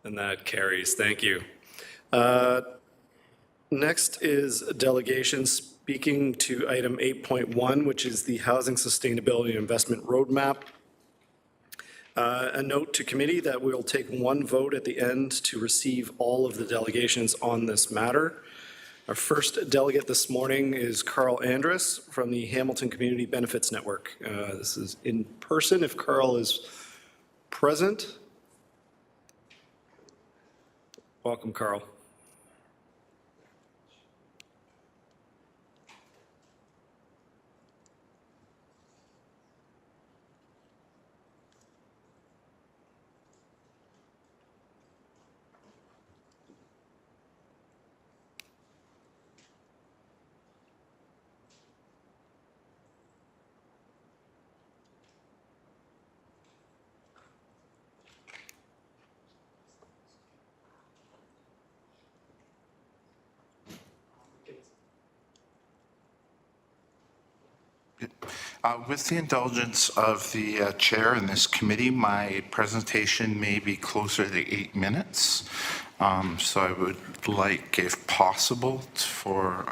And that carries. Thank you. Next is delegation speaking to item 8.1, which is the Housing Sustainability Investment Roadmap. A note to committee that we'll take one vote at the end to receive all of the delegations on this matter. Our first delegate this morning is Karl Andrus from the Hamilton Community Benefits Network. This is in person if Karl is present. Welcome, Karl. With the indulgence of the chair in this committee, my presentation may be closer to 8 minutes. So I would like, if possible, for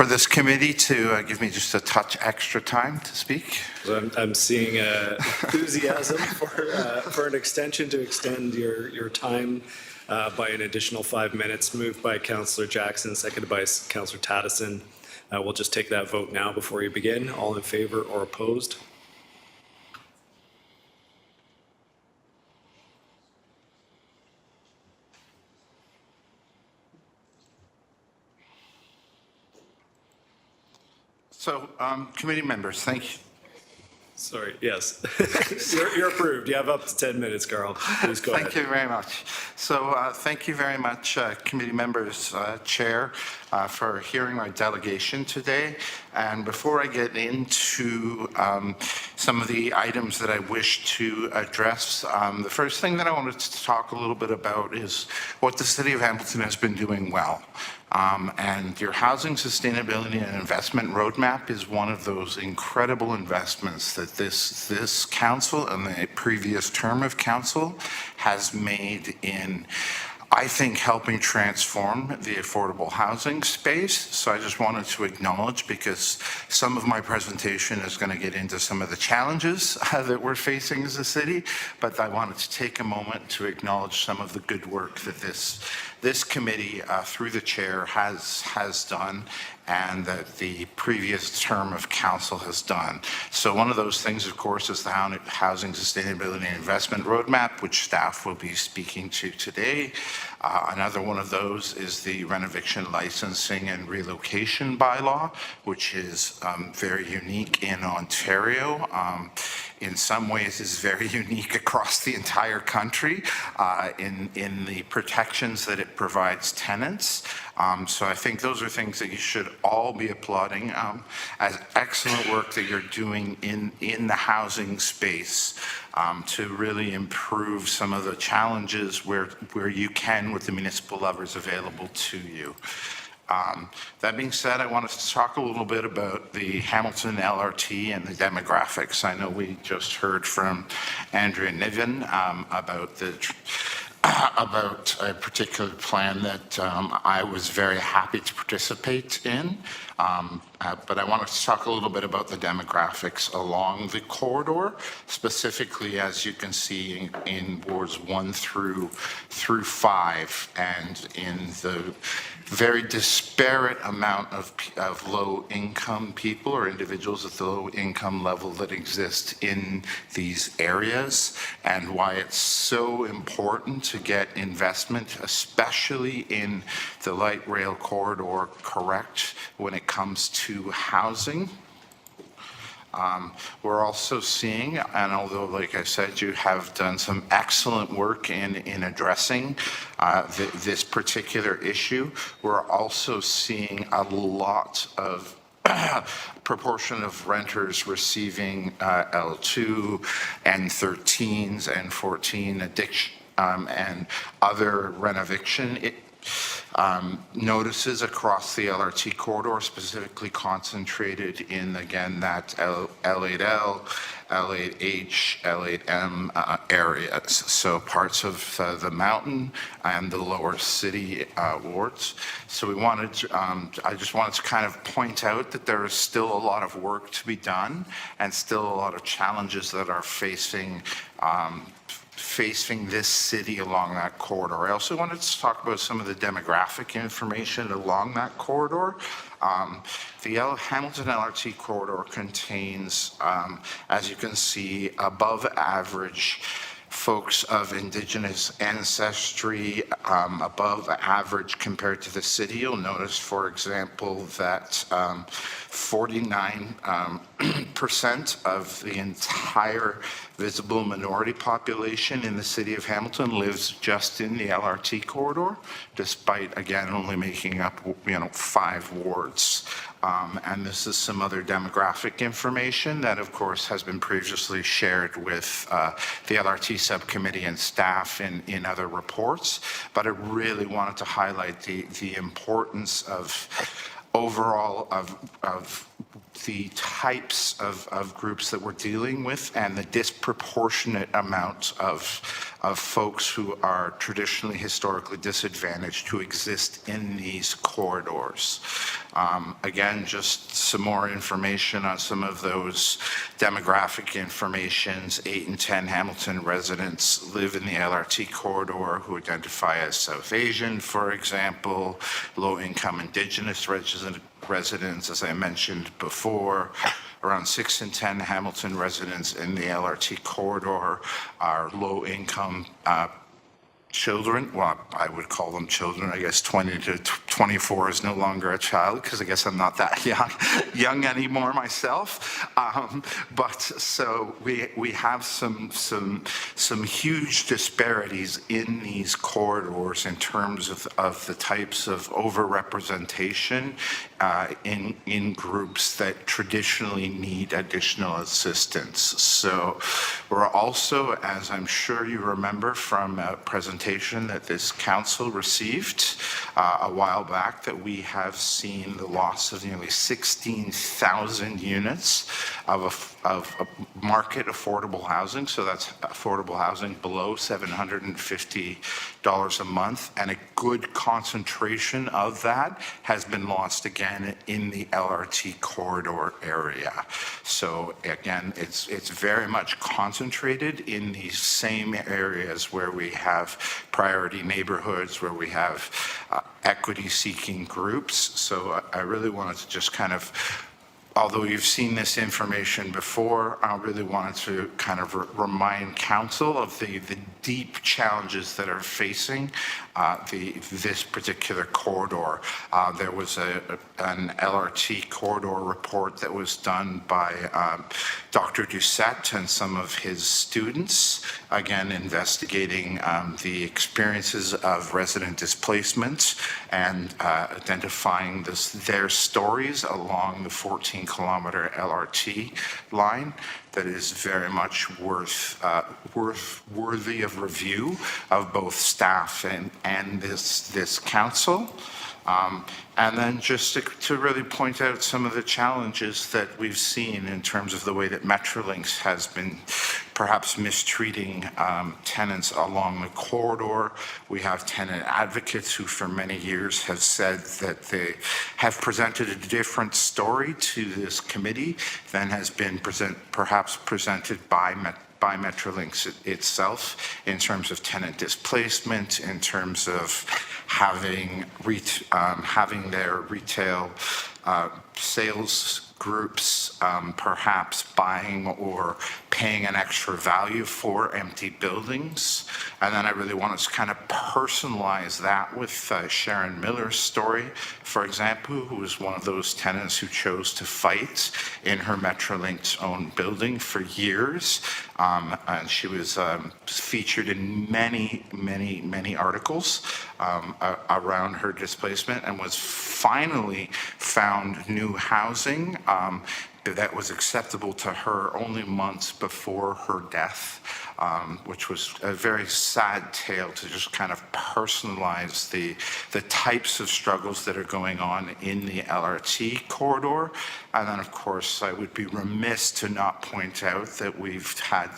this committee to give me just a touch extra time to speak. So I'm seeing enthusiasm for an extension to extend your time by an additional 5 minutes. Moved by Councillor Jackson, seconded by Councillor Tattison. We'll just take that vote now before you begin. All in favor or opposed? So, committee members, thank you. Sorry, yes. You're approved. You have up to 10 minutes, Karl. Please go ahead. Thank you very much. So thank you very much, committee members, chair, for hearing our delegation today. And before I get into some of the items that I wish to address, the first thing that I wanted to talk a little bit about is what the City of Hamilton has been doing well. And your Housing Sustainability and Investment Roadmap is one of those incredible investments that this council and the previous term of council has made in, I think, helping transform the affordable housing space. So I just wanted to acknowledge, because some of my presentation is going to get into some of the challenges that we're facing as a city, but I wanted to take a moment to acknowledge some of the good work that this committee, through the chair, has done, and that the previous term of council has done. So one of those things, of course, is the Housing Sustainability and Investment Roadmap, which staff will be speaking to today. Another one of those is the Renovation Licensing and Relocation Bylaw, which is very unique in Ontario. In some ways is very unique across the entire country in the protections that it provides tenants. So I think those are things that you should all be applauding as excellent work that you're doing in the housing space to really improve some of the challenges where you can with the municipal levers available to you. That being said, I wanted to talk a little bit about the Hamilton LRT and the demographics. I know we just heard from Andrea Niven about a particular plan that I was very happy to participate in. But I wanted to talk a little bit about the demographics along the corridor, specifically, as you can see in wards 1 through 5, and in the very disparate amount of low-income people or individuals at the low-income level that exist in these areas, and why it's so important to get investment, especially in the light rail corridor, correct when it comes to housing. We're also seeing, and although, like I said, you have done some excellent work in addressing this particular issue, we're also seeing a lot of proportion of renters receiving L2, N13s, N14 addiction and other renovation notices across the LRT corridor, specifically concentrated in, again, that L8L, L8H, L8M areas. So parts of the mountain and the lower city wards. So we wanted to, I just wanted to kind of point out that there is still a lot of work to be done and still a lot of challenges that are facing this city along that corridor. I also wanted to talk about some of the demographic information along that corridor. The Hamilton LRT corridor contains, as you can see, above average folks of Indigenous ancestry, above average compared to the city. You'll notice, for example, that 49% of the entire visible minority population in the city of Hamilton lives just in the LRT corridor, despite, again, only making up, 5 wards. And this is some other demographic information that, of course, has been previously shared with the LRT subcommittee and staff in other reports. But I really wanted to highlight the importance of overall of the types of groups that we're dealing with and the disproportionate amount of folks who are traditionally historically disadvantaged who exist in these corridors. Again, just some more information on some of those demographic informations. 8 in 10 Hamilton residents live in the LRT corridor who identify as South Asian, for example. Low-income Indigenous residents, as I mentioned before. Around 6 in 10 Hamilton residents in the LRT corridor are low-income children. Well, I would call them children. I guess 20 to 24 is no longer a child because I guess I'm not that young anymore myself. But so we have some huge disparities in these corridors in terms of the types of overrepresentation in groups that traditionally need additional assistance. So we're also, as I'm sure you remember from a presentation that this council received a while back, that we have seen the loss of nearly 16,000 units of market affordable housing. So that's affordable housing below $750 a month, and a good concentration of that has been lost again in the LRT corridor area. So again, it's very much concentrated in these same areas where we have priority neighborhoods, where we have equity-seeking groups. So I really wanted to just kind of, although you've seen this information before, I really wanted to kind of remind council of the deep challenges that are facing this particular corridor. There was an LRT corridor report that was done by Dr. Doucette and some of his students, again investigating the experiences of resident displacement and identifying their stories along the 14-kilometer LRT line. That is very much worthy of review of both staff and this council. And then just to really point out some of the challenges that we've seen in terms of the way that Metrolinx has been perhaps mistreating tenants along the corridor. We have tenant advocates who for many years have said that they have presented a different story to this committee than has been perhaps presented by Metrolinx itself, in terms of tenant displacement, in terms of having their retail sales groups perhaps buying or paying an extra value for empty buildings. And then I really wanted to kind of personalize that with Sharon Miller's story, for example, who was one of those tenants who chose to fight in her Metrolinx owned building for years. And she was featured in many articles around her displacement, and was finally found new housing that was acceptable to her only months before her death, which was a very sad tale to just kind of personalize the types of struggles that are going on in the LRT corridor. And then, of course, I would be remiss to not point out that we've had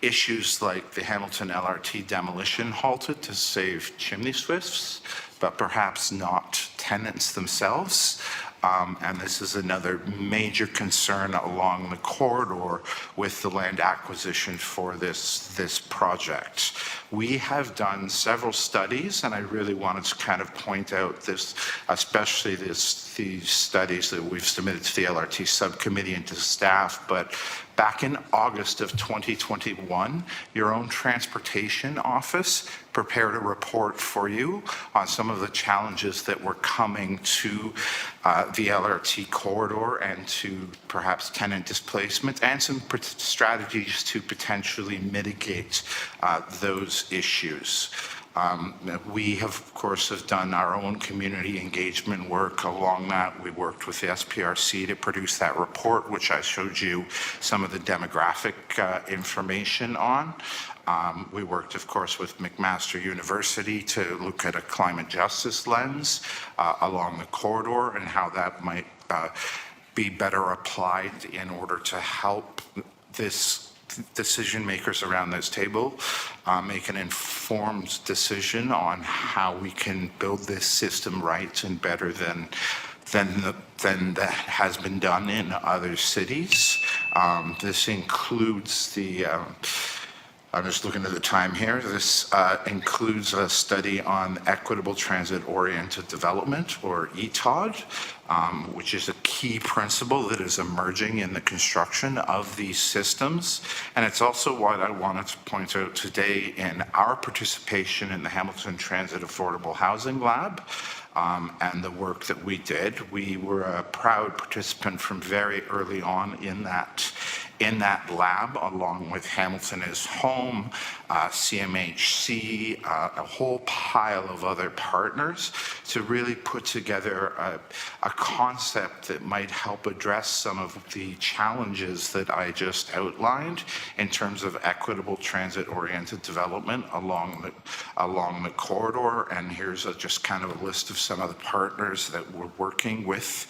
issues like the Hamilton LRT demolition halted to save chimney swifts, but perhaps not tenants themselves. And this is another major concern along the corridor with the land acquisition for this project. We have done several studies, and I really wanted to kind of point out this, especially these studies that we've submitted to the LRT subcommittee and to staff. But back in August of 2021, your own transportation office prepared a report for you on some of the challenges that were coming to the LRT corridor and to perhaps tenant displacement, and some strategies to potentially mitigate those issues. We have, of course, have done our own community engagement work along that. We worked with the SPRC to produce that report, which I showed you some of the demographic information on. We worked, of course, with McMaster University to look at a climate justice lens along the corridor and how that might be better applied in order to help decision makers around this table make an informed decision on how we can build this system right and better than that has been done in other cities. This includes the I'm just looking at the time here. This includes a study on equitable transit-oriented development, or ETOD, which is a key principle that is emerging in the construction of these systems. And it's also what I wanted to point out today in our participation in the Hamilton Transit Affordable Housing Lab. And the work that we did. We were a proud participant from very early on in that lab, along with Hamilton is Home, CMHC, a whole pile of other partners, to really put together a concept that might help address some of the challenges that I just outlined in terms of equitable transit-oriented development along the corridor. And here's just kind of a list of some of the partners that we're working with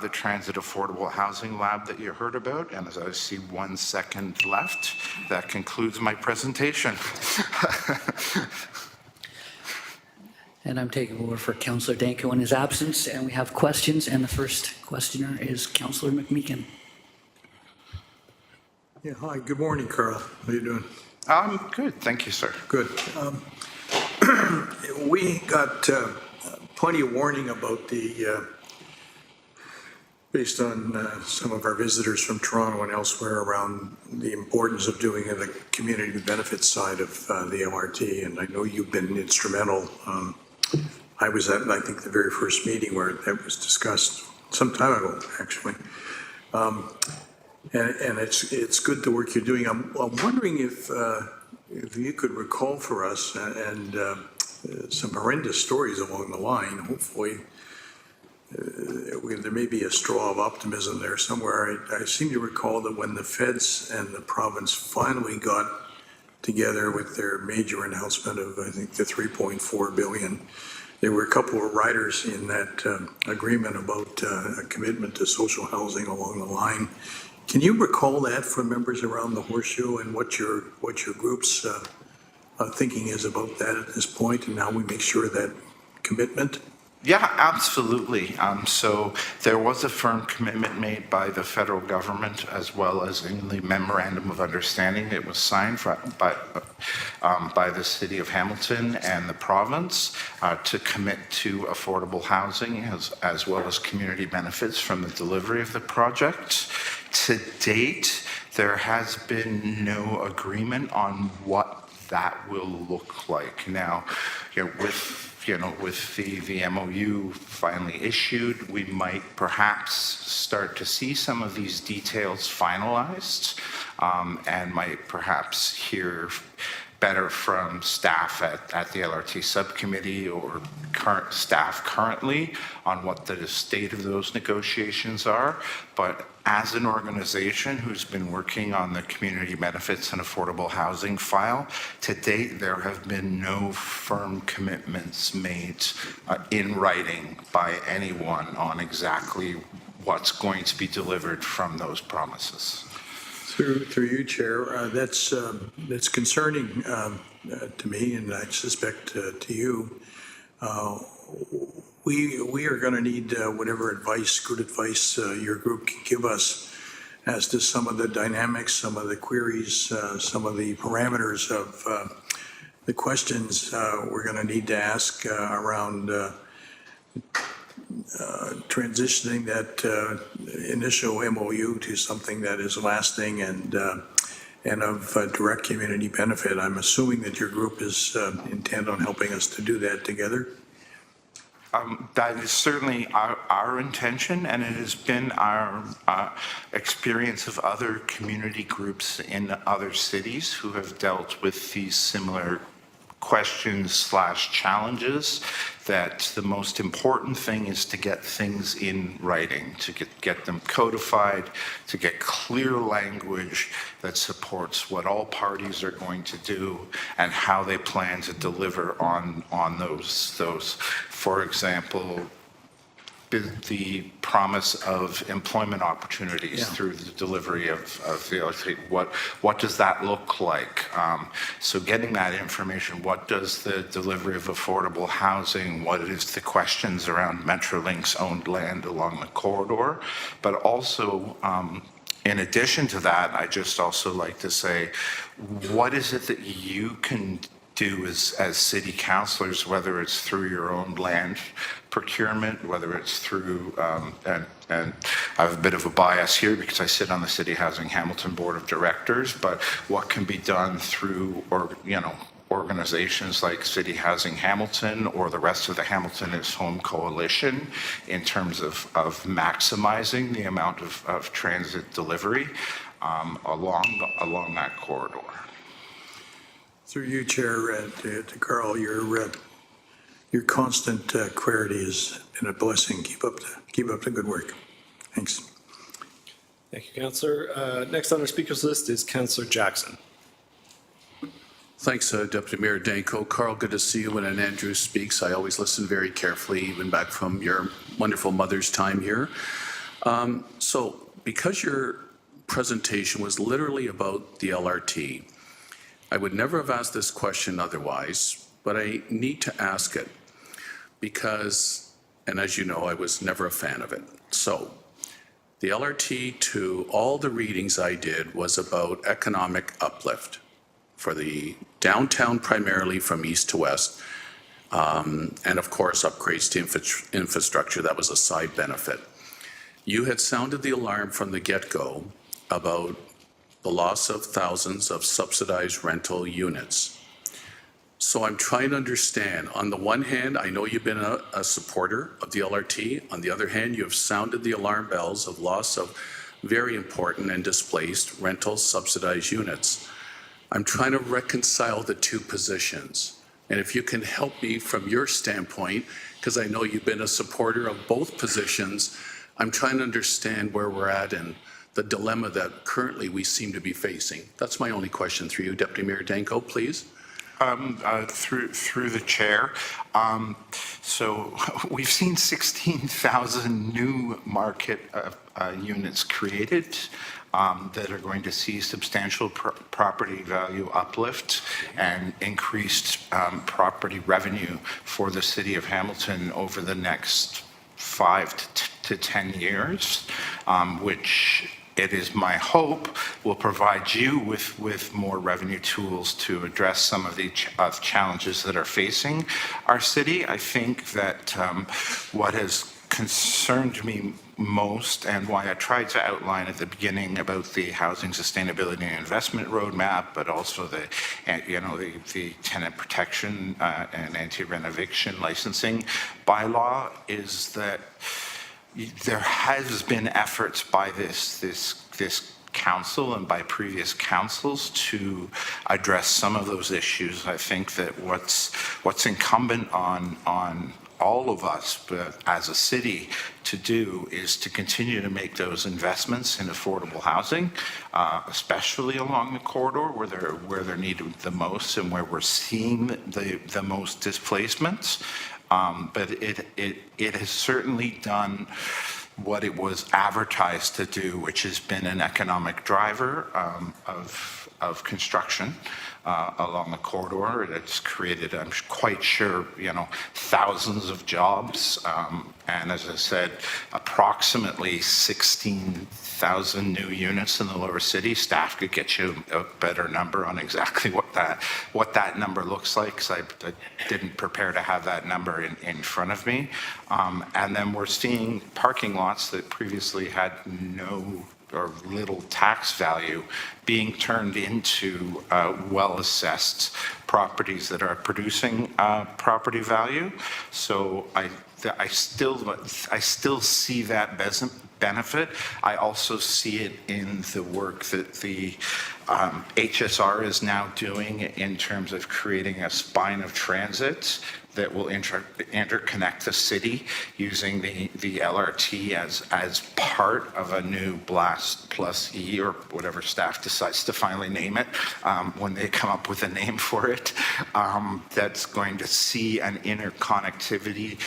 the Transit Affordable Housing Lab that you heard about. And as I see 1 second left, that concludes my presentation. And I'm taking over for Councillor Danko in his absence, and we have questions, and the first questioner is Councillor McMeekin. Yeah, hi, good morning, Karl. How are you doing? Good, thank you, sir. Good. We got plenty of warning about based on some of our visitors from Toronto and elsewhere, around the importance of doing the community benefits side of the LRT, and I know you've been instrumental. I was at, I think, the very first meeting where that was discussed some time ago, actually. And it's good the work you're doing. I'm wondering if you could recall for us, and some horrendous stories along the line. Hopefully, there may be a straw of optimism there somewhere. I seem to recall that when the feds and the province finally got together with their major announcement of, I think, the $3.4 billion, there were a couple of riders in that agreement about a commitment to social housing along the line. Can you recall that for members around the Horseshoe, and what your group's thinking is about that at this point, and how we make sure that commitment? Yeah, absolutely. So there was a firm commitment made by the federal government, as well as in the memorandum of understanding that was signed by the city of Hamilton and the province to commit to affordable housing as well as community benefits from the delivery of the project. To date, there has been no agreement on what that will look like. Now, with the MOU finally issued, we might perhaps start to see some of these details finalized, and might perhaps hear better from staff at the LRT subcommittee or current staff currently on what the state of those negotiations are. But as an organization who's been working on the community benefits and affordable housing file, to date, there have been no firm commitments made in writing by anyone on exactly what's going to be delivered from those promises. Through you, Chair, that's concerning to me, and I suspect to you. We are going to need whatever advice, good advice your group can give us as to some of the dynamics, some of the queries, some of the parameters of the questions we're going to need to ask around transitioning that initial MOU to something that is lasting and of direct community benefit. I'm assuming that your group is intent on helping us to do that together. That is certainly our intention, and it has been our experience of other community groups in other cities who have dealt with these similar questions/challenges, that the most important thing is to get things in writing, to get them codified, to get clear language that supports what all parties are going to do and how they plan to deliver on those. For example, the promise of employment opportunities through the delivery of the LRT. What does that look like? So getting that information, what does the delivery of affordable housing, what is the questions around Metrolinx's owned land along the corridor, but also in addition to that, I just also like to say, what is it that you can do as city councillors, whether it's through your own land procurement, whether it's through, and I have a bit of a bias here because I sit on the City Housing Hamilton Board of Directors, but what can be done through, organizations like City Housing Hamilton or the rest of the Hamilton is Home Coalition in terms of maximizing the amount of transit delivery along that corridor. Through you, Chair, to Karl, your constant clarity has been a blessing. Keep up the good work. Thanks. Thank you, Councillor. Next on our speakers list is Councillor Jackson. Thanks, Deputy Mayor Danko. Karl, good to see you when an Andrus speaks. I always listen very carefully, even back from your wonderful mother's time here. So because your presentation was literally about the LRT, I would never have asked this question otherwise, but I need to ask it because, and as you know, I was never a fan of it. So the LRT, to all the readings I did, was about economic uplift for the downtown, primarily from east to west, and of course upgrades to infrastructure. That was a side benefit. You had sounded the alarm from the get-go about the loss of thousands of subsidized rental units. So I'm trying to understand, on the one hand, I know you've been a supporter of the LRT. On the other hand, you have sounded the alarm bells of loss of very important and displaced rental subsidized units. I'm trying to reconcile the two positions. And if you can help me from your standpoint, because I know you've been a supporter of both positions, I'm trying to understand where we're at and the dilemma that currently we seem to be facing. That's my only question through you, Deputy Mayor Danko, please. Through the chair. So we've seen 16,000 new market units created that are going to see substantial property value uplift and increased property revenue for the city of Hamilton over the next 5 to 10 years, which it is my hope will provide you with more revenue tools to address some of the challenges that are facing our city. I think that what has concerned me most, and why I tried to outline at the beginning about the housing sustainability and investment roadmap, but also the tenant protection and anti-renovation licensing bylaw, is that there has been efforts by this council and by previous councils to address some of those issues. I think that what's incumbent on all of us, but as a city, to do is to continue to make those investments in affordable housing, especially along the corridor where they're needed the most and where we're seeing the most displacements. But it has certainly done what it was advertised to do, which has been an economic driver of construction along the corridor. It's created, I'm quite sure, thousands of jobs. And as I said, approximately 16,000 new units in the lower city. Staff could get you a better number on exactly what that number looks like, because I didn't prepare to have that number in front of me. And then we're seeing parking lots that previously had no or little tax value being turned into well-assessed properties that are producing property value. So I still see that benefit. I also see it in the work that the HSR is now doing in terms of creating a spine of transit that will interconnect the city using the LRT as part of a new Blast Plus E, or whatever staff decides to finally name it when they come up with a name for it. That's going to see an interconnectivity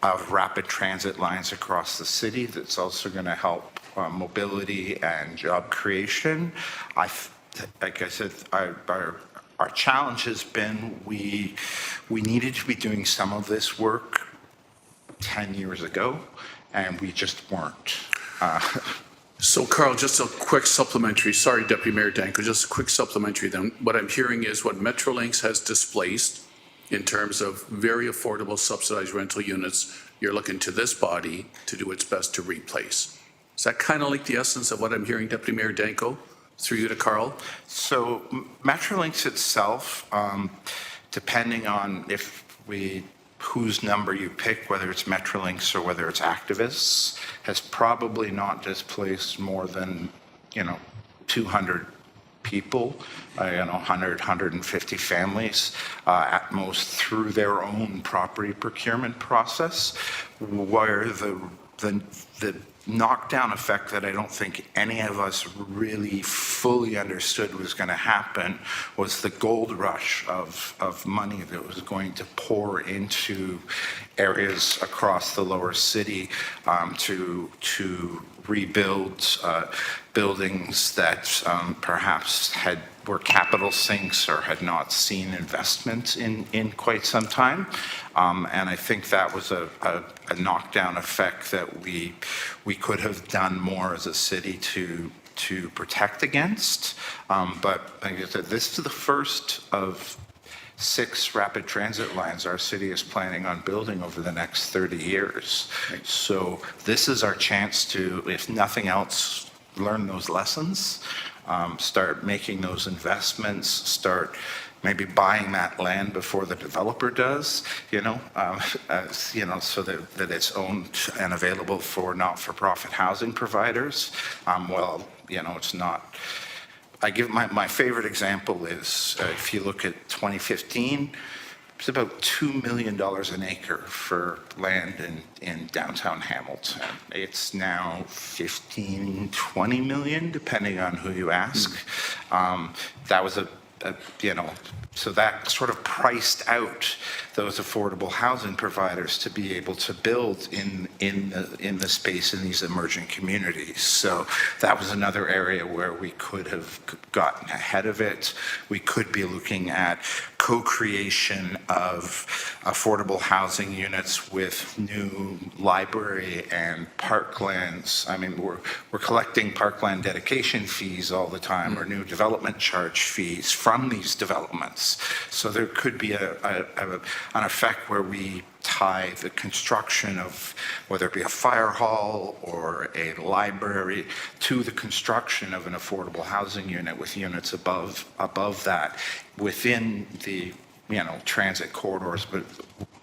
of rapid transit lines across the city. That's also going to help mobility and job creation. Like I said, our challenge has been we needed to be doing some of this work 10 years ago, and we just weren't. So Karl, just a quick supplementary, sorry Deputy Mayor Danko, just a quick supplementary then. What I'm hearing is what Metrolinx has displaced in terms of very affordable subsidized rental units, you're looking to this body to do its best to replace. Is that kind of like the essence of what I'm hearing, Deputy Mayor Danko? Through you to Karl. So Metrolinx itself, depending on whose number you pick, whether it's Metrolinx or whether it's activists, has probably not displaced more than 200 people, 100, 150 families at most through their own property procurement process, where the knockdown effect that I don't think any of us really fully understood was going to happen was the gold rush of money that was going to pour into areas across the lower city to rebuild buildings that perhaps were capital sinks or had not seen investment in quite some time. And I think that was a knockdown effect that we could have done more as a city to protect against. But like I said, this is the first of 6 rapid transit lines our city is planning on building over the next 30 years. So this is our chance to, if nothing else, learn those lessons, start making those investments, start maybe buying that land before the developer does, so that it's owned and available for not-for-profit housing providers. It's not. I give my favorite example is if you look at 2015, it's about $2 million an acre for land in downtown Hamilton. It's now 15, 20 million, depending on who you ask. That was so that sort of priced out those affordable housing providers to be able to build in the space in these emerging communities. So that was another area where we could have gotten ahead of it. We could be looking at co-creation of affordable housing units with new library and parklands. I mean, we're collecting parkland dedication fees all the time, or new development charge fees from these developments. So there could be an effect where we tie the construction of, whether it be a fire hall or a library, to the construction of an affordable housing unit with units above that within the transit corridors, but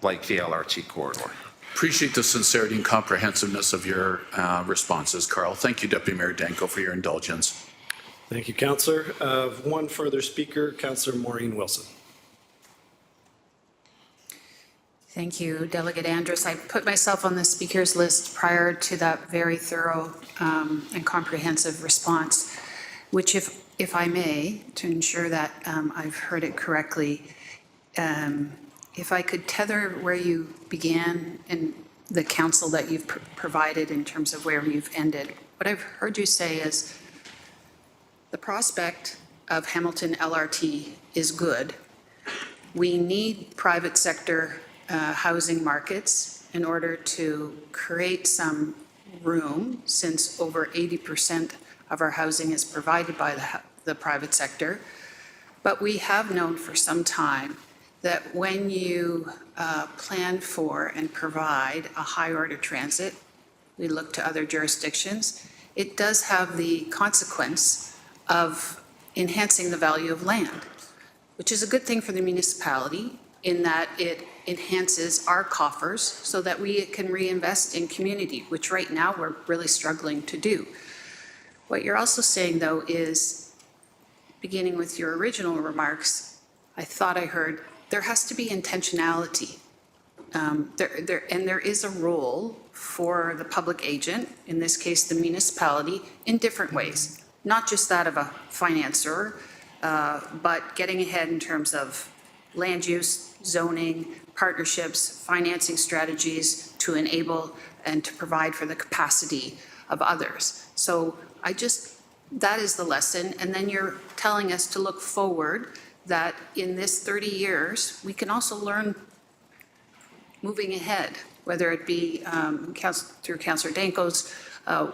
like the LRT corridor. Appreciate the sincerity and comprehensiveness of your responses, Karl. Thank you, Deputy Mayor Danko, for your indulgence. Thank you, Councillor. One further speaker, Councillor Maureen Wilson. Thank you, Delegate Andrus. I put myself on the speakers list prior to that very thorough and comprehensive response, which if I may, to ensure that I've heard it correctly, if I could tether where you began and the counsel that you've provided in terms of where you've ended. What I've heard you say is the prospect of Hamilton LRT is good. We need private sector housing markets in order to create some room, since over 80% of our housing is provided by the private sector. But we have known for some time that when you plan for and provide a high-order transit, we look to other jurisdictions, it does have the consequence of enhancing the value of land, which is a good thing for the municipality in that it enhances our coffers so that we can reinvest in community, which right now we're really struggling to do. What you're also saying, though, is, beginning with your original remarks, I thought I heard there has to be intentionality. There is a role for the public agent, in this case the municipality, in different ways, not just that of a financier, but getting ahead in terms of land use, zoning, partnerships, financing strategies to enable and to provide for the capacity of others. So that is the lesson. And then you're telling us to look forward, that in this 30 years, we can also learn moving ahead, whether it be through Councillor Danko's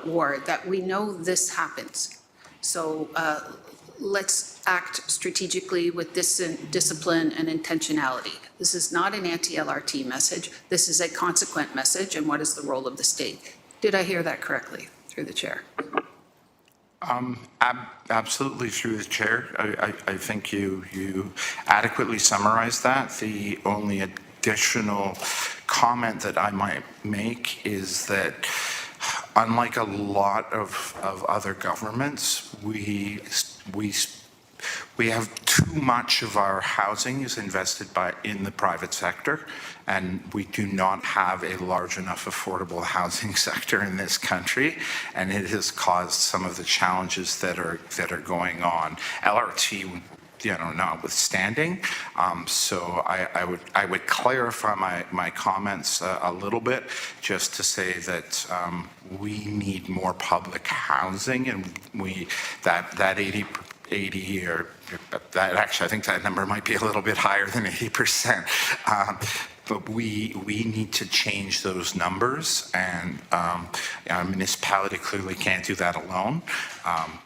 ward, that we know this happens. So let's act strategically with discipline and intentionality. This is not an anti-LRT message. This is a consequent message, and what is the role of the state? Did I hear that correctly through the chair? Absolutely, through the chair. I think you adequately summarized that. The only additional comment that I might make is that unlike a lot of other governments, we have too much of our housing is invested in the private sector, and we do not have a large enough affordable housing sector in this country, and it has caused some of the challenges that are going on. LRT, notwithstanding. So I would clarify my comments a little bit, just to say that we need more public housing, and that 80 or that actually, I think that number might be a little bit higher than 80%. But we need to change those numbers, and a municipality clearly can't do that alone.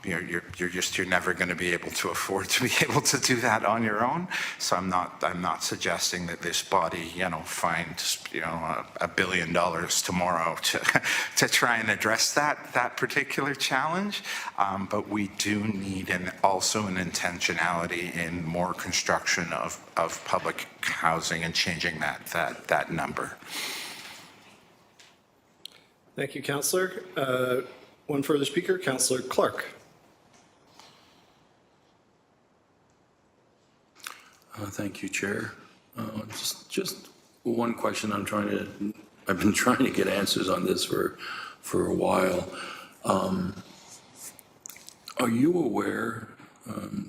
You're never going to be able to afford to be able to do that on your own. So I'm not suggesting that this body finds $1 billion tomorrow to try and address that particular challenge. But we do need also an intentionality in more construction of public housing and changing that number. Thank you, Councillor. One further speaker, Councillor Clark. Thank you, Chair. Just one question. I've been trying to get answers on this for a while. Are you aware,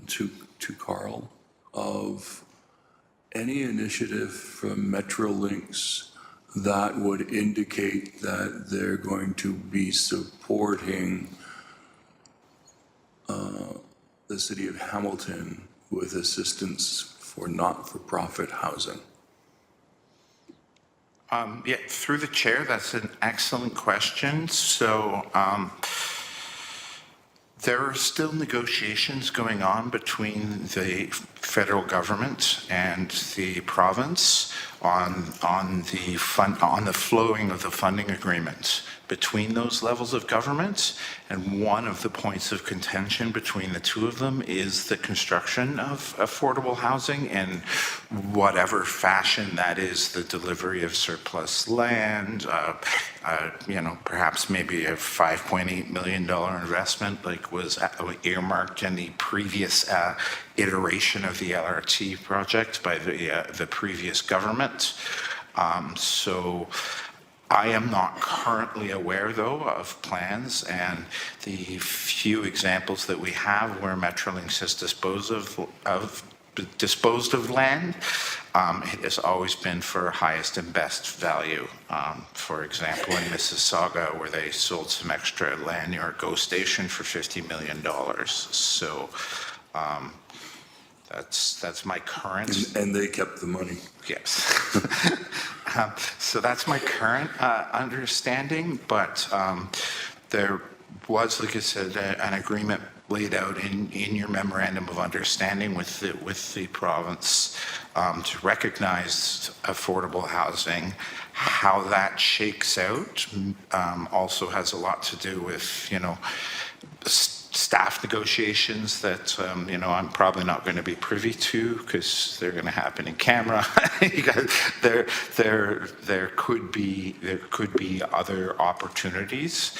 to Karl, of any initiative from Metrolinx that would indicate that they're going to be supporting the city of Hamilton with assistance for not-for-profit housing? Yeah, through the chair, that's an excellent question. So there are still negotiations going on between the federal government and the province on the flowing of the funding agreement between those levels of government. And one of the points of contention between the two of them is the construction of affordable housing in whatever fashion that is, the delivery of surplus land, perhaps maybe a $5.8 million investment like was earmarked in the previous iteration of the LRT project by the previous government. So I am not currently aware, though, of plans, and the few examples that we have where Metrolinx has disposed of land, it has always been for highest and best value. For example, in Mississauga, where they sold some extra land near a GO station for $50 million. So that's my current. And they kept the money. Yes. So that's my current understanding, but there was, like I said, an agreement laid out in your memorandum of understanding with the province to recognize affordable housing. How that shakes out also has a lot to do with, staff negotiations that, I'm probably not going to be privy to because they're going to happen in camera. There could be other opportunities.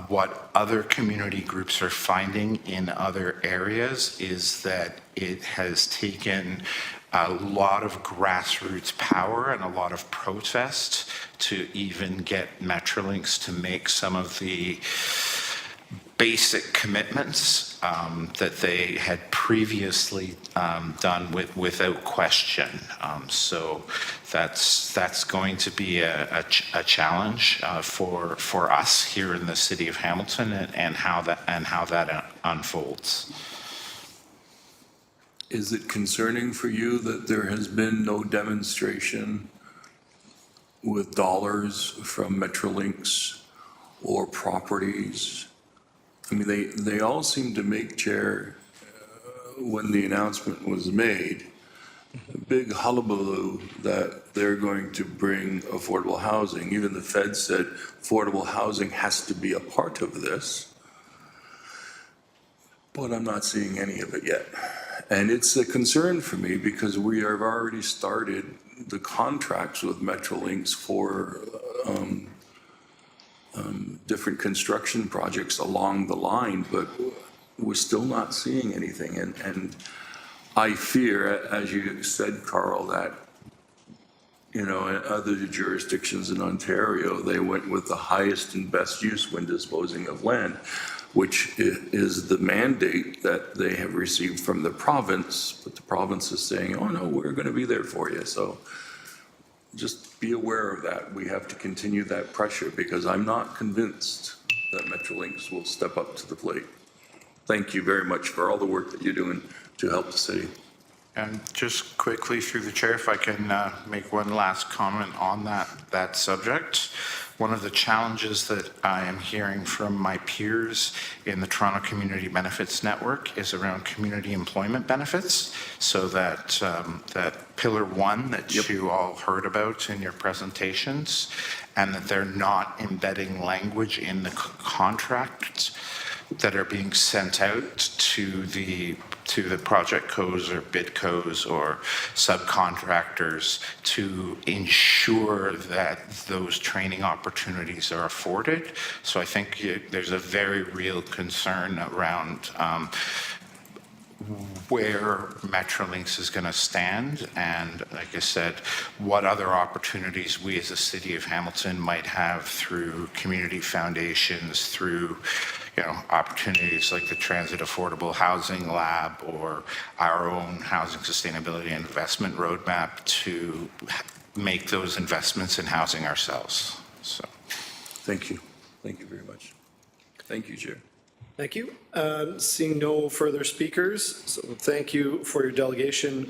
What other community groups are finding in other areas is that it has taken a lot of grassroots power and a lot of protest to even get Metrolinx to make some of the basic commitments that they had previously done without question. So that's going to be a challenge for us here in the city of Hamilton and how that unfolds. Is it concerning for you that there has been no demonstration with dollars from Metrolinx or properties? I mean, they all seem to make, Chair, when the announcement was made, a big hullabaloo that they're going to bring affordable housing. Even the Fed said affordable housing has to be a part of this. But I'm not seeing any of it yet. And it's a concern for me because we have already started the contracts with Metrolinx for different construction projects along the line, but we're still not seeing anything. And I fear, as you said, Karl, that, in other jurisdictions in Ontario, they went with the highest and best use when disposing of land, which is the mandate that they have received from the province, but the province is saying, oh no, we're going to be there for you. So just be aware of that. We have to continue that pressure because I'm not convinced that Metrolinx will step up to the plate. Thank you very much for all the work that you're doing to help the city. And just quickly through the chair, if I can make one last comment on that subject. One of the challenges that I am hearing from my peers in the Toronto Community Benefits Network is around community employment benefits. So that Pillar 1 that you all heard about in your presentations, and that they're not embedding language in the contracts that are being sent out to the project codes or bid codes or subcontractors to ensure that those training opportunities are afforded. So I think there's a very real concern around where Metrolinx is going to stand, and like I said, what other opportunities we as a city of Hamilton might have through community foundations, through opportunities like the Transit Affordable Housing Lab or our own Housing Sustainability and Investment Roadmap to make those investments in housing ourselves. So, Thank you. Thank you very much. Thank you, Chair. Thank you. Seeing no further speakers, so thank you for your delegation,